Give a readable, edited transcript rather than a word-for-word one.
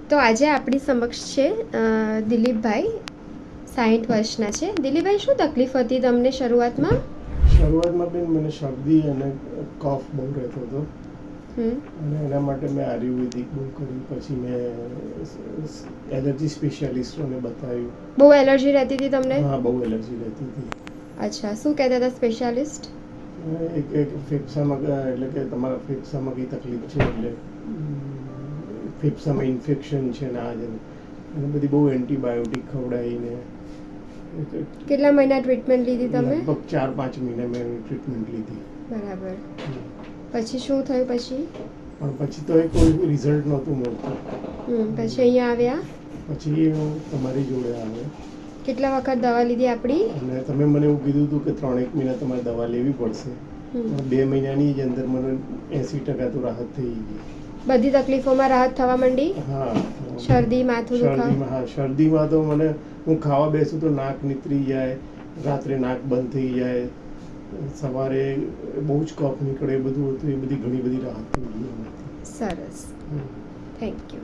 તો આજે આપણી સમક્ષ છે દિલીપભાઈ, 60 વર્ષના છે. દિલીપભાઈ, શું તકલીફ હતી તમને શરૂઆતમાં? શરૂઆતમાં બેન મને શરદી અને કફ બહુ રહેતો હતો અને એના માટે મેં આયુર્વેદિક બહુ કર્યું. પછી મેં એલર્જી સ્પેશિયાલિસ્ટોને બતાવ્યું. બહુ એલર્જી રહેતી હતી તમને? હા, બહુ એલર્જી રહેતી હતી. અચ્છા, શું કહેતા હતા સ્પેશિયાલિસ્ટ? એક ફેફસામાં, એટલે કે તમારા ફેફસામાં કઈ તકલીફ છે, એટલે ફેફસામાં ઇન્ફેક્શન છે ને આ જ અને બધી બહુ એન્ટીબાયોટિક ખવડાવીને. કેટલા મહિના ટ્રીટમેન્ટ લીધી તમે? લગભગ 4-5 મહિના મેં ટ્રીટમેન્ટ લીધી. બરાબર. પછી શું થયું પછી? પણ પછી તો એ કોઈ રિઝલ્ટ નહોતું મળતું. પછી અહીંયા આવ્યા? પછી હું તમારી જોડે આવ્યો. કેટલા વખત દવા લીધી આપણી? અને તમે મને એવું કીધું હતું કે 3-1 મહિના તમારે દવા લેવી પડશે. 2 મહિનાની જ અંદર મને 80% તો રાહત થઈ ગઈ. બધી તકલીફોમાં રાહત થવા માંડી? હા. શરદી, માથું દુખાવો? હા, શરદીમાં તો મને, હું ખાવા બેસું તો નાક નીતરી જાય, રાત્રે નાક બંધ થઈ જાય, સવારે બહુ જ કફ નીકળે, બધું હતું. એ બધી ઘણી બધી રાહત થઈ ગઈ. સરસ, થેન્ક યુ.